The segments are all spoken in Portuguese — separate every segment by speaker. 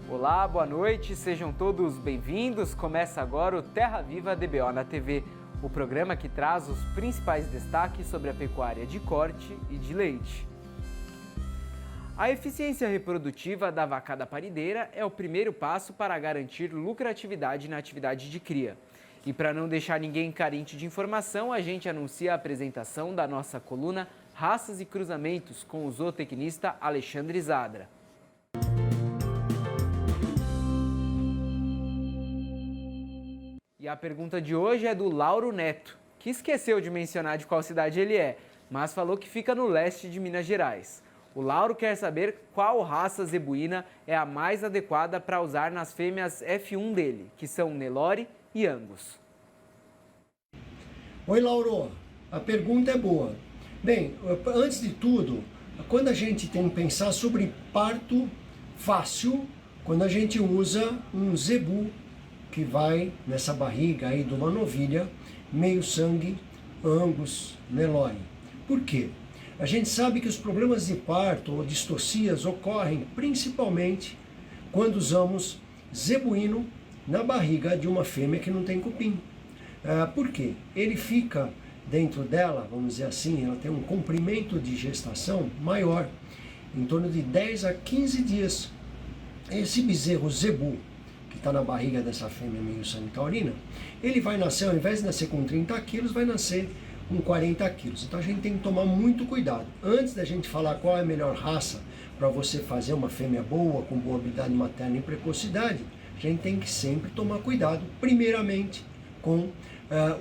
Speaker 1: Olá, boa noite, sejam todos bem-vindos. Começa agora o Terra Viva DBO na TV, o programa que traz os principais destaques sobre a pecuária de corte e de leite. A eficiência reprodutiva da vacada parideira é o primeiro passo para garantir lucratividade na atividade de cria. E para não deixar ninguém carente de informação, a gente anuncia a apresentação da nossa coluna Raças e Cruzamentos com o zootecnista Alexandre Zadra. E a pergunta de hoje é do Lauro Neto, que esqueceu de mencionar de qual cidade ele é, mas falou que fica no leste de Minas Gerais. O Lauro quer saber qual raça zebuína é a mais adequada para usar nas fêmeas F1 dele, que são Nelore e Angus.
Speaker 2: Oi, Lauro. A pergunta é boa. Bem, antes de tudo, quando a gente tem que pensar sobre parto fácil, quando a gente usa um zebu que vai nessa barriga aí de uma novilha, meio sangue, Angus, Nelore. Por quê? A gente sabe que os problemas de parto ou distocias ocorrem principalmente quando usamos zebuíno na barriga de uma fêmea que não tem cupim. Por quê? Ele fica dentro dela, vamos dizer assim, ela tem um comprimento de gestação maior, em torno de 10 a 15 dias. Esse bezerro zebu, que está na barriga dessa fêmea meio sangue taurina, ele vai nascer, ao invés de nascer com 30 quilos, vai nascer com 40 quilos. Então a gente tem que tomar muito cuidado. Antes da gente falar qual é a melhor raça para você fazer uma fêmea boa, com boa habilidade materna e precocidade, a gente tem que sempre tomar cuidado, primeiramente, com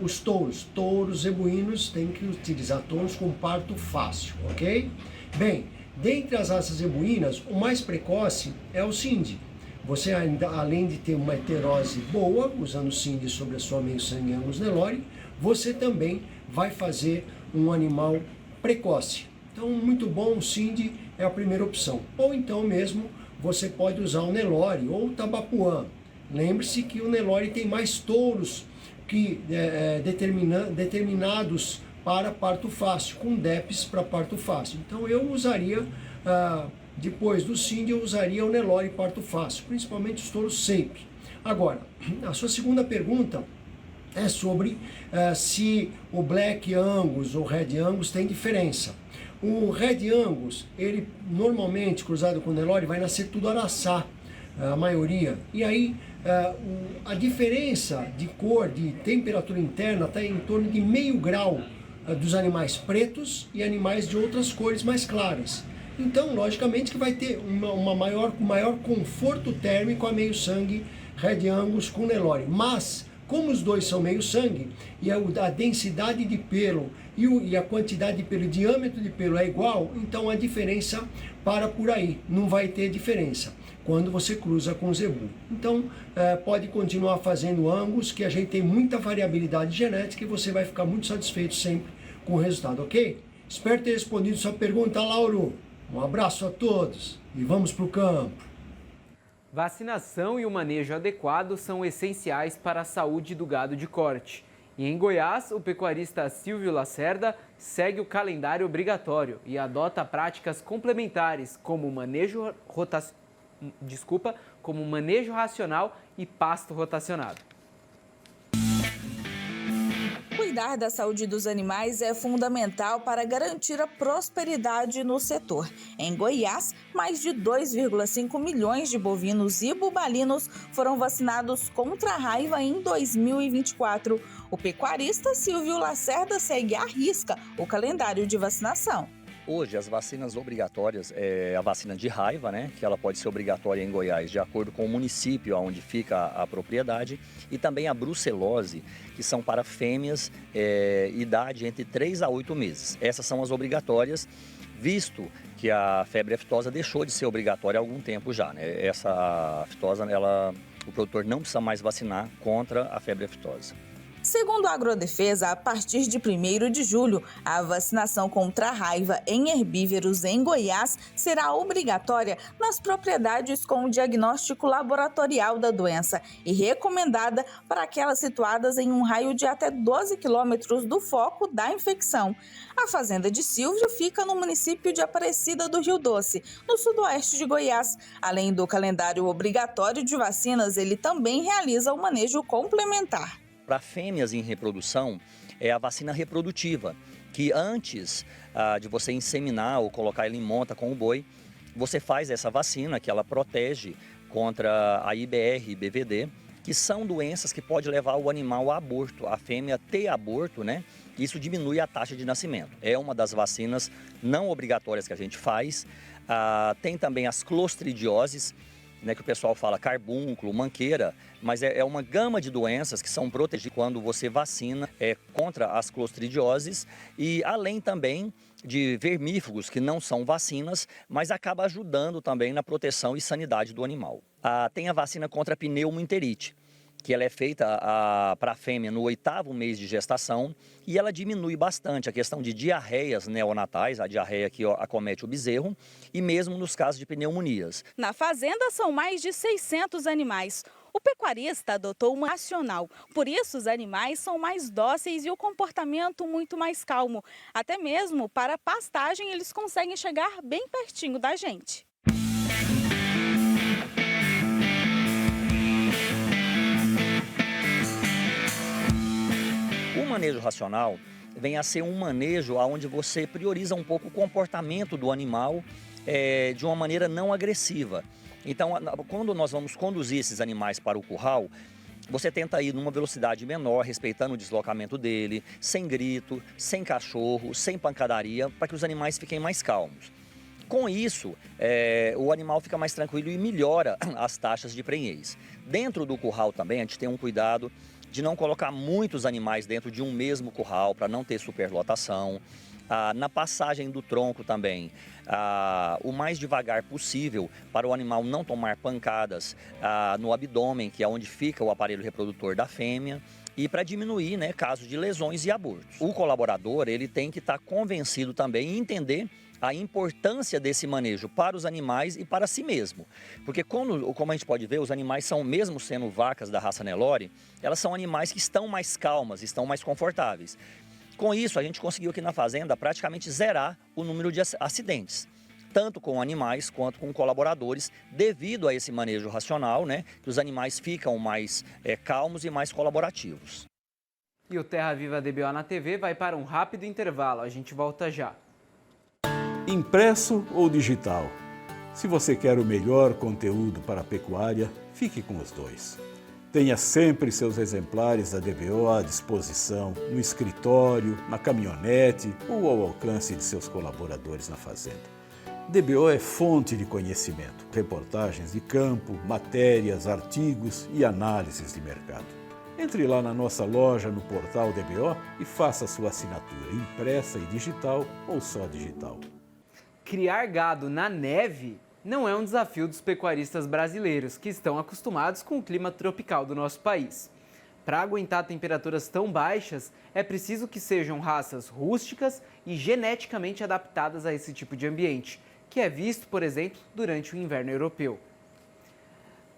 Speaker 2: os touros. Touros zebuínos, tem que utilizar touros com parto fácil, ok? Bem, dentre as raças zebuínas, o mais precoce é o Sindhi. Você, além de ter uma heterose boa, usando o Sindhi sobre a sua meio sangue Angus Nelore, você também vai fazer um animal precoce. Então, muito bom, o Sindhi é a primeira opção. Ou então mesmo, você pode usar o Nelore ou o Tabapuã. Lembre-se que o Nelore tem mais touros que determinados para parto fácil, com DEPs para parto fácil. Então eu usaria, depois do Sindhi, eu usaria o Nelore parto fácil, principalmente os touros sempre. Agora, a sua segunda pergunta é sobre se o Black Angus ou Red Angus tem diferença. O Red Angus, ele normalmente, cruzado com o Nelore, vai nascer tudo araçá, a maioria. E aí, a diferença de cor, de temperatura interna, está em torno de meio grau dos animais pretos e animais de outras cores mais claras. Então, logicamente que vai ter maior conforto térmico a meio sangue Red Angus com Nelore. Mas, como os dois são meio sangue e a densidade de pelo e a quantidade de pelo, o diâmetro de pelo é igual, então a diferença para por aí, não vai ter diferença quando você cruza com o zebu. Então, pode continuar fazendo Angus, que a gente tem muita variabilidade genética e você vai ficar muito satisfeito sempre com o resultado, ok? Espero ter respondido sua pergunta, Lauro. Um abraço a todos e vamos para o campo.
Speaker 1: Vacinação e o manejo adequado são essenciais para a saúde do gado de corte. E em Goiás, o pecuarista Silvio Lacerda segue o calendário obrigatório e adota práticas complementares como manejo racional e pasto rotacionado.
Speaker 3: Cuidar da saúde dos animais é fundamental para garantir a prosperidade no setor. Em Goiás, mais de 2,5 milhões de bovinos e bubalinos foram vacinados contra a raiva em 2024. O pecuarista Silvio Lacerda segue à risca o calendário de vacinação.
Speaker 4: Hoje, as vacinas obrigatórias, a vacina de raiva, né, que ela pode ser obrigatória em Goiás, de acordo com o município onde fica a propriedade, e também a brucelose, que são para fêmeas, idade entre 3 a 8 meses. Essas são as obrigatórias, visto que a febre aftosa deixou de ser obrigatória há algum tempo já, né? Essa aftosa, o produtor não precisa mais vacinar contra a febre aftosa.
Speaker 3: Segundo a Agrodefesa, a partir de 1º de julho, a vacinação contra a raiva em herbívoros em Goiás será obrigatória nas propriedades com o diagnóstico laboratorial da doença e recomendada para aquelas situadas em um raio de até 12 quilômetros do foco da infecção. A fazenda de Silvio fica no município de Aparecida do Rio Doce, no sudoeste de Goiás. Além do calendário obrigatório de vacinas, ele também realiza o manejo complementar.
Speaker 4: Para fêmeas em reprodução, é a vacina reprodutiva, que antes de você inseminar ou colocar ela em monta com o boi, você faz essa vacina que ela protege contra a IBR e BVD, que são doenças que podem levar o animal a aborto, a fêmea ter aborto, né? Isso diminui a taxa de nascimento. É uma das vacinas não obrigatórias que a gente faz. Tem também as clostridioses, né, que o pessoal fala carbúnculo, manqueira, mas é uma gama de doenças que são protegidas quando você vacina contra as clostridioses e além também de vermífugos que não são vacinas, mas acaba ajudando também na proteção e sanidade do animal. Tem a vacina contra a pneumoenterite, que ela é feita para a fêmea no 8º mês de gestação e ela diminui bastante a questão de diarreias neonatais, a diarreia que acomete o bezerro, e mesmo nos casos de pneumonias.
Speaker 5: Na fazenda são mais de 600 animais. O pecuarista adotou uma racional, por isso os animais são mais dóceis e o comportamento muito mais calmo. Até mesmo para a pastagem eles conseguem chegar bem pertinho da gente.
Speaker 4: O manejo racional vem a ser um manejo onde você prioriza um pouco o comportamento do animal de uma maneira não agressiva. Então, quando nós vamos conduzir esses animais para o curral, você tenta ir numa velocidade menor, respeitando o deslocamento dele, sem grito, sem cachorro, sem pancadaria, para que os animais fiquem mais calmos. Com isso, o animal fica mais tranquilo e melhora as taxas de prenhez. Dentro do curral também, a gente tem um cuidado de não colocar muitos animais dentro de um mesmo curral, para não ter superlotação. Na passagem do tronco também, o mais devagar possível para o animal não tomar pancadas no abdômen, que é onde fica o aparelho reprodutor da fêmea, e para diminuir, né, casos de lesões e abortos. O colaborador ele tem que estar convencido também e entender a importância desse manejo para os animais e para si mesmo. Porque como a gente pode ver, os animais são, mesmo sendo vacas da raça Nelore, elas são animais que estão mais calmas, estão mais confortáveis. Com isso, a gente conseguiu aqui na fazenda praticamente zerar o número de acidentes, tanto com animais quanto com colaboradores, devido a esse manejo racional, né, que os animais ficam mais calmos e mais colaborativos.
Speaker 1: E o Terra Viva DBO na TV vai para um rápido intervalo, a gente volta já.
Speaker 6: Impresso ou digital? Se você quer o melhor conteúdo para a pecuária, fique com os dois. Tenha sempre seus exemplares da DBO à disposição, no escritório, na caminhonete ou ao alcance de seus colaboradores na fazenda. DBO é fonte de conhecimento, reportagens de campo, matérias, artigos e análises de mercado. Entre lá na nossa loja no portal DBO e faça sua assinatura impressa e digital ou só digital.
Speaker 1: Criar gado na neve não é um desafio dos pecuaristas brasileiros, que estão acostumados com o clima tropical do nosso país. Para aguentar temperaturas tão baixas, é preciso que sejam raças rústicas e geneticamente adaptadas a esse tipo de ambiente, que é visto, por exemplo, durante o inverno europeu.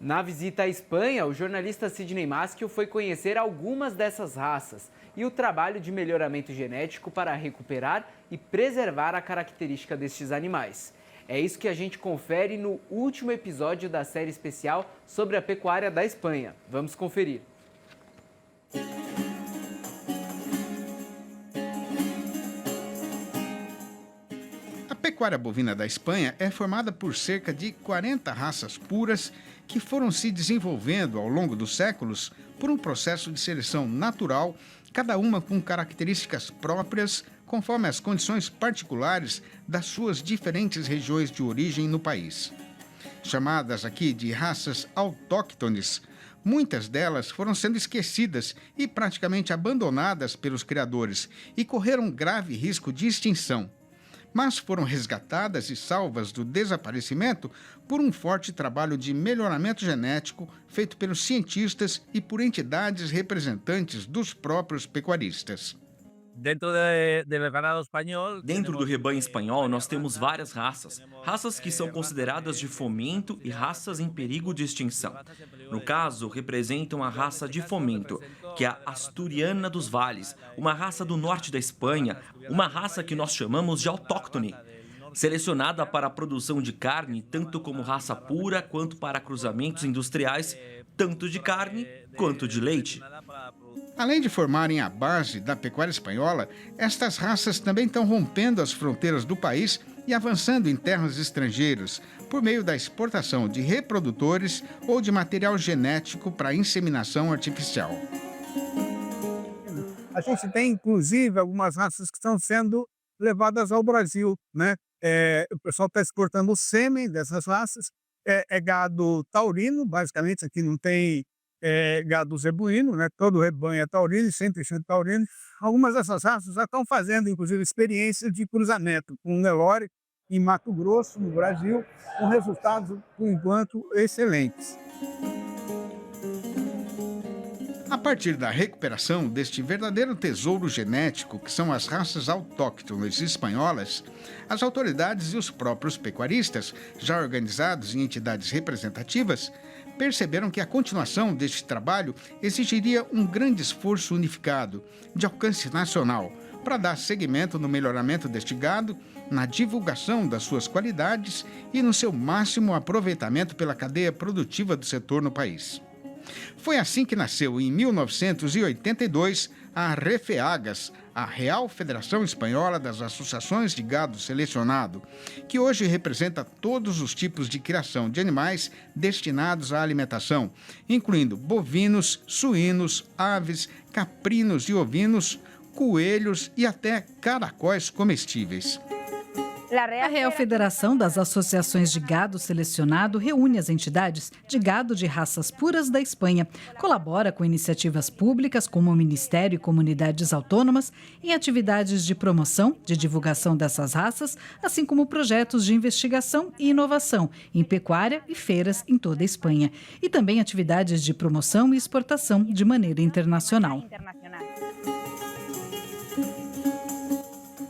Speaker 1: Na visita à Espanha, o jornalista Sidney Maschio foi conhecer algumas dessas raças e o trabalho de melhoramento genético para recuperar e preservar a característica destes animais. É isso que a gente confere no último episódio da série especial sobre a pecuária da Espanha. Vamos conferir.
Speaker 7: A pecuária bovina da Espanha é formada por cerca de 40 raças puras que foram se desenvolvendo ao longo dos séculos por um processo de seleção natural, cada uma com características próprias, conforme as condições particulares das suas diferentes regiões de origem no país. Chamadas aqui de raças autóctones, muitas delas foram sendo esquecidas e praticamente abandonadas pelos criadores e correram grave risco de extinção. mas foram resgatadas e salvas do desaparecimento por um forte trabalho de melhoramento genético feito pelos cientistas e por entidades representantes dos próprios pecuaristas.
Speaker 8: Dentro do rebanho espanhol, nós temos várias raças. Raças que são consideradas de fomento e raças em perigo de extinção. No caso, representam a raça de fomento, que é a Asturiana dos Vales, uma raça do norte da Espanha, uma raça que nós chamamos de autóctone. Selecionada para a produção de carne, tanto como raça pura, quanto para cruzamentos industriais, tanto de carne quanto de leite.
Speaker 7: Além de formarem a base da pecuária espanhola, estas raças também estão rompendo as fronteiras do país e avançando em terras estrangeiras, por meio da exportação de reprodutores ou de material genético para inseminação artificial.
Speaker 9: A gente tem, inclusive, algumas raças que estão sendo levadas ao Brasil, né? O pessoal está exportando o sêmen dessas raças, é gado taurino, basicamente, aqui não tem gado zebuíno, né? Todo o rebanho é taurino, 100% taurino. Algumas dessas raças já estão fazendo, inclusive, experiência de cruzamento com o Nelore em Mato Grosso, no Brasil, com resultados, por enquanto, excelentes.
Speaker 7: A partir da recuperação deste verdadeiro tesouro genético, que são as raças autóctones espanholas, as autoridades e os próprios pecuaristas, já organizados em entidades representativas, perceberam que a continuação deste trabalho exigiria um grande esforço unificado, de alcance nacional, para dar seguimento no melhoramento deste gado, na divulgação das suas qualidades e no seu máximo aproveitamento pela cadeia produtiva do setor no país. Foi assim que nasceu, em 1982, a REFEAGAS, a Real Federação Espanhola das Associações de Gado Selecionado, que hoje representa todos os tipos de criação de animais destinados à alimentação, incluindo bovinos, suínos, aves, caprinos e ovinos, coelhos e até caracóis comestíveis.
Speaker 10: A Real Federação das Associações de Gado Selecionado reúne as entidades de gado de raças puras da Espanha, colabora com iniciativas públicas como o Ministério e comunidades autônomas em atividades de promoção, de divulgação dessas raças, assim como projetos de investigação e inovação em pecuária e feiras em toda a Espanha, e também atividades de promoção e exportação de maneira internacional.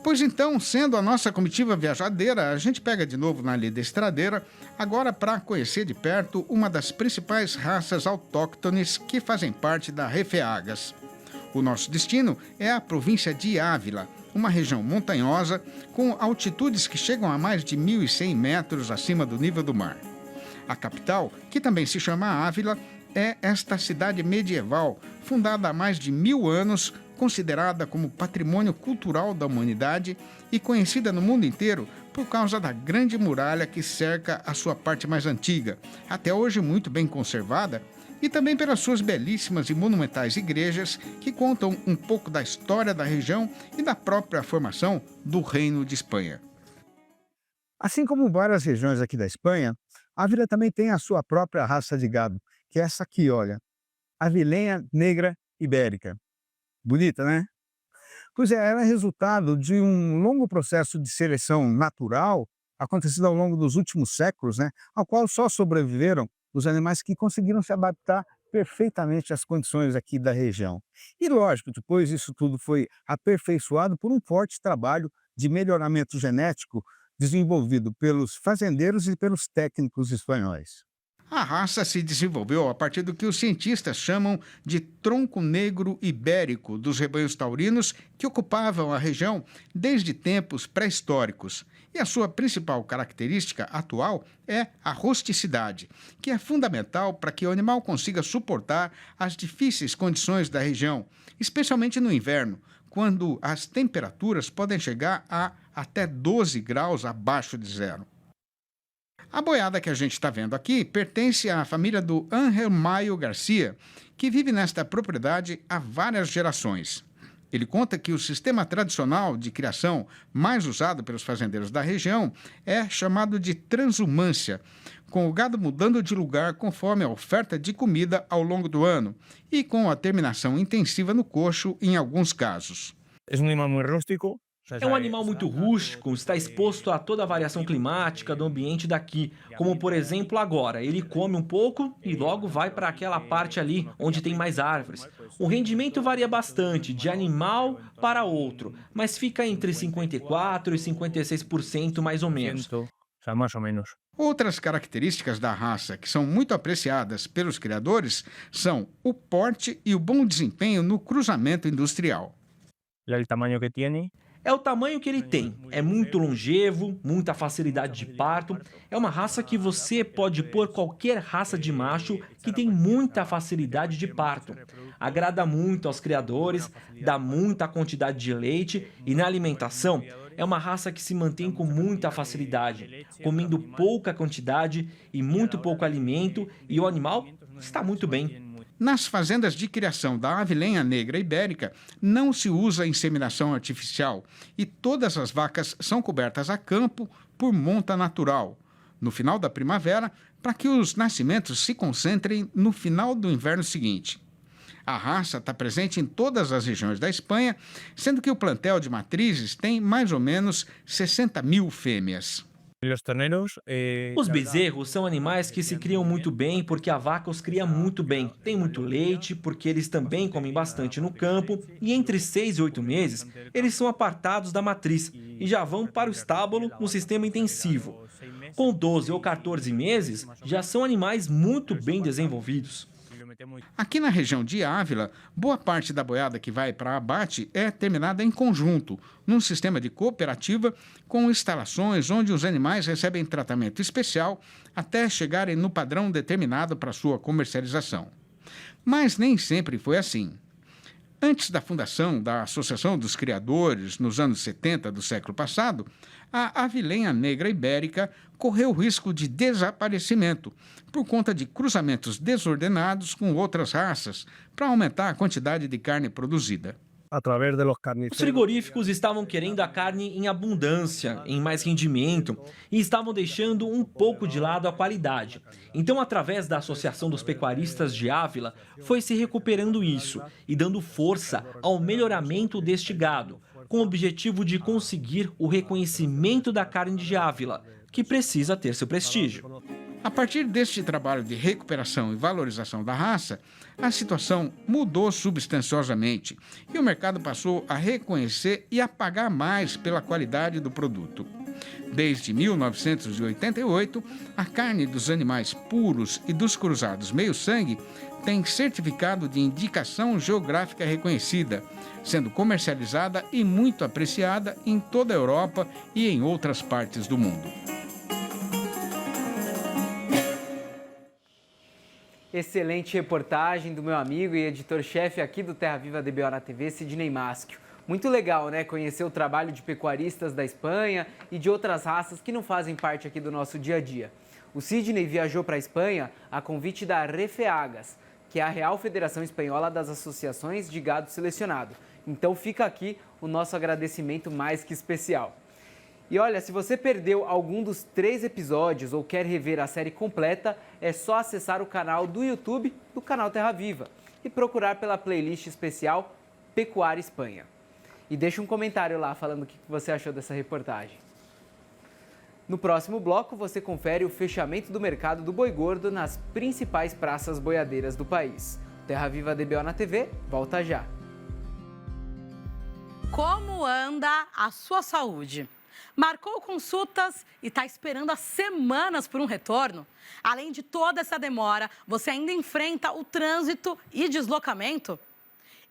Speaker 7: Pois então, sendo a nossa comitiva viajadeira, a gente pega de novo na Lida Estradeira, agora para conhecer de perto uma das principais raças autóctones que fazem parte da REFEAGAS. O nosso destino é a província de Ávila, uma região montanhosa com altitudes que chegam a mais de 1.100 metros acima do nível do mar. A capital, que também se chama Ávila, é esta cidade medieval, fundada há mais de 1000 anos, considerada como patrimônio cultural da humanidade e conhecida no mundo inteiro por causa da grande muralha que cerca a sua parte mais antiga, até hoje muito bem conservada, e também pelas suas belíssimas e monumentais igrejas que contam um pouco da história da região e da própria formação do Reino de Espanha.
Speaker 9: Assim como várias regiões aqui da Espanha, Ávila também tem a sua própria raça de gado, que é essa aqui, olha, Avilenha Negra Ibérica. Bonita, né? Pois é, ela é resultado de um longo processo de seleção natural acontecido ao longo dos últimos séculos, né? Ao qual só sobreviveram os animais que conseguiram se adaptar perfeitamente às condições aqui da região. E lógico, depois isso tudo foi aperfeiçoado por um forte trabalho de melhoramento genético desenvolvido pelos fazendeiros e pelos técnicos espanhóis.
Speaker 7: A raça se desenvolveu a partir do que os cientistas chamam de tronco negro ibérico dos rebanhos taurinos que ocupavam a região desde tempos pré-históricos. E a sua principal característica atual é a rusticidade, que é fundamental para que o animal consiga suportar as difíceis condições da região, especialmente no inverno, quando as temperaturas podem chegar a até 12 graus abaixo de zero. A boiada que a gente está vendo aqui pertence à família do Ángel Mayo Garcia, que vive nesta propriedade há várias gerações. Ele conta que o sistema tradicional de criação mais usado pelos fazendeiros da região é chamado de transhumância, com o gado mudando de lugar conforme a oferta de comida ao longo do ano e com a terminação intensiva no coxo em alguns casos.
Speaker 11: É um animal muito rústico.
Speaker 8: É um animal muito rústico, está exposto a toda a variação climática do ambiente daqui, como por exemplo agora, ele come um pouco e logo vai para aquela parte ali onde tem mais árvores. O rendimento varia bastante de animal para outro, mas fica entre 54% e 56% mais ou menos.
Speaker 7: Outras características da raça que são muito apreciadas pelos criadores são o porte e o bom desempenho no cruzamento industrial.
Speaker 8: É o tamanho que ele tem, é muito longevo, muita facilidade de parto, é uma raça que você pode pôr qualquer raça de macho que tem muita facilidade de parto. Agrada muito aos criadores, dá muita quantidade de leite e na alimentação é uma raça que se mantém com muita facilidade, comendo pouca quantidade e muito pouco alimento e o animal está muito bem.
Speaker 7: Nas fazendas de criação da avilenha negra ibérica, não se usa inseminação artificial e todas as vacas são cobertas a campo por monta natural, no final da primavera, para que os nascimentos se concentrem no final do inverno seguinte. A raça está presente em todas as regiões da Espanha, sendo que o plantel de matrizes tem mais ou menos 60 mil fêmeas.
Speaker 8: Os bezerros são animais que se criam muito bem porque a vaca os cria muito bem. Tem muito leite, porque eles também comem bastante no campo, e entre 6 e 8 meses, eles são apartados da matriz e já vão para o estábulo no sistema intensivo. Com 12 ou 14 meses, já são animais muito bem desenvolvidos.
Speaker 7: Aqui na região de Ávila, boa parte da boiada que vai para abate é terminada em conjunto, num sistema de cooperativa com instalações onde os animais recebem tratamento especial até chegarem no padrão determinado para sua comercialização. Mas nem sempre foi assim. Antes da fundação da Associação dos Criadores, nos anos 70 do século passado, a avilenha negra ibérica correu risco de desaparecimento por conta de cruzamentos desordenados com outras raças para aumentar a quantidade de carne produzida.
Speaker 8: Os frigoríficos estavam querendo a carne em abundância, em mais rendimento, e estavam deixando um pouco de lado a qualidade. Então, através da Associação dos Pecuaristas de Ávila, foi se recuperando isso e dando força ao melhoramento deste gado, com o objetivo de conseguir o reconhecimento da carne de Ávila, que precisa ter seu prestígio.
Speaker 7: A partir deste trabalho de recuperação e valorização da raça, a situação mudou substanciosamente e o mercado passou a reconhecer e a pagar mais pela qualidade do produto. Desde 1988, a carne dos animais puros e dos cruzados meio-sangue tem certificado de indicação geográfica reconhecida, sendo comercializada e muito apreciada em toda a Europa e em outras partes do mundo.
Speaker 1: Excelente reportagem do meu amigo e editor-chefe aqui do Terra Viva DBO na TV, Sidney Maschio. Muito legal, né? Conhecer o trabalho de pecuaristas da Espanha e de outras raças que não fazem parte aqui do nosso dia a dia. O Sidney viajou para a Espanha a convite da Refeagas, que é a Real Federação Espanhola das Associações de Gado Selecionado. Então fica aqui o nosso agradecimento mais que especial. E olha, se você perdeu algum dos 3 episódios ou quer rever a série completa, é só acessar o canal do YouTube do canal Terra Viva e procurar pela playlist especial Pecuária Espanha. E deixa um comentário lá falando o que você achou dessa reportagem. No próximo bloco, você confere o fechamento do mercado do boi gordo nas principais praças boiadeiras do país. Terra Viva DBO na TV, volta já.
Speaker 11: Como anda a sua saúde? Marcou consultas e está esperando há semanas por um retorno? Além de toda essa demora, você ainda enfrenta o trânsito e deslocamento?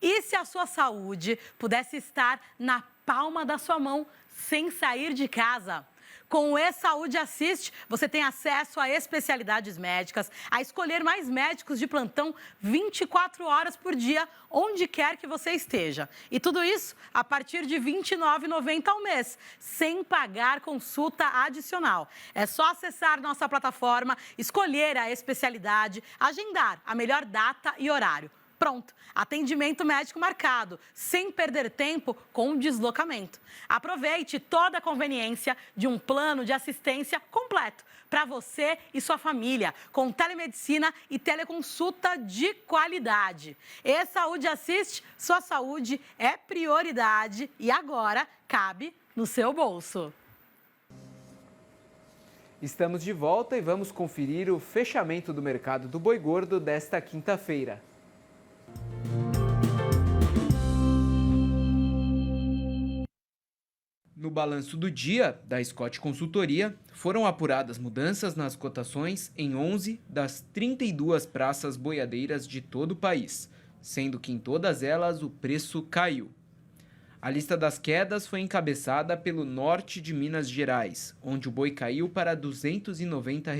Speaker 11: E se a sua saúde pudesse estar na palma da sua mão sem sair de casa? Com o E-Saúde Assist, você tem acesso a especialidades médicas, a escolher mais médicos de plantão 24 horas por dia, onde quer que você esteja. E tudo isso a partir de R$ 29,90 ao mês, sem pagar consulta adicional. É só acessar nossa plataforma, escolher a especialidade, agendar a melhor data e horário. Pronto, atendimento médico marcado, sem perder tempo com o deslocamento. Aproveite toda a conveniência de um plano de assistência completo para você e sua família, com telemedicina e teleconsulta de qualidade. E-Saúde Assist, sua saúde é prioridade e agora cabe no seu bolso.
Speaker 1: Estamos de volta e vamos conferir o fechamento do mercado do boi gordo desta quinta-feira. No balanço do dia da Scott Consultoria, foram apuradas mudanças nas cotações em 11 das 32 praças boiadeiras de todo o país, sendo que em todas elas o preço caiu. A lista das quedas foi encabeçada pelo norte de Minas Gerais, onde o boi caiu para R$ 290,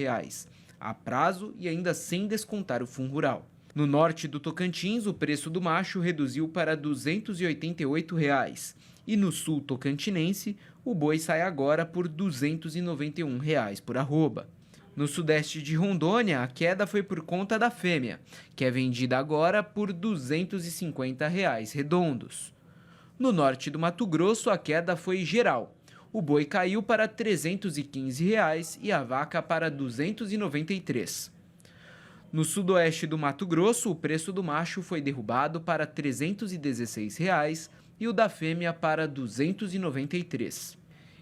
Speaker 1: a prazo e ainda sem descontar o fundo rural. No norte do Tocantins, o preço do macho reduziu para R$ 288. E no sul tocantinense, o boi sai agora por R$ 291 por arroba. No sudeste de Rondônia, a queda foi por conta da fêmea, que é vendida agora por R$ 250 redondos. No norte do Mato Grosso, a queda foi geral. O boi caiu para R$ 315 e a vaca para R$ 293. No sudoeste do Mato Grosso, o preço do macho foi derrubado para R$ 316 e o da fêmea para R$ 293.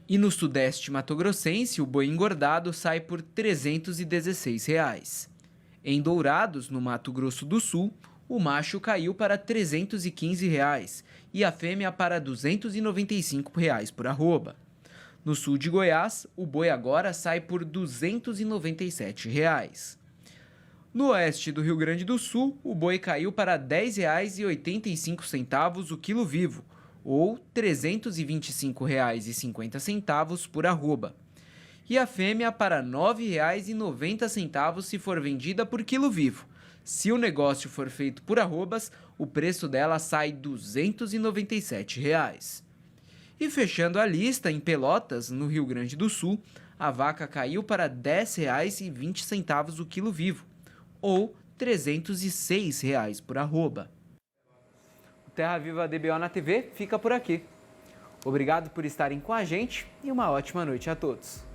Speaker 1: E no sudeste mato-grossense, o boi engordado sai por R$ 316. Em Dourados, no Mato Grosso do Sul, o macho caiu para R$ 315 e a fêmea para R$ 295 por arroba. No sul de Goiás, o boi agora sai por R$ 297. No oeste do Rio Grande do Sul, o boi caiu para R$ 10,85 o quilo vivo, ou R$ 325,50 por arroba. E a fêmea para R$ 9,90 se for vendida por quilo vivo. Se o negócio for feito por arrobas, o preço dela sai R$ 297. E fechando a lista, em Pelotas, no Rio Grande do Sul, a vaca caiu para R$ 10,20 o quilo vivo, ou R$ 306 por arroba. O Terra Viva DBO na TV fica por aqui. Obrigado por estarem com a gente e uma ótima noite a todos.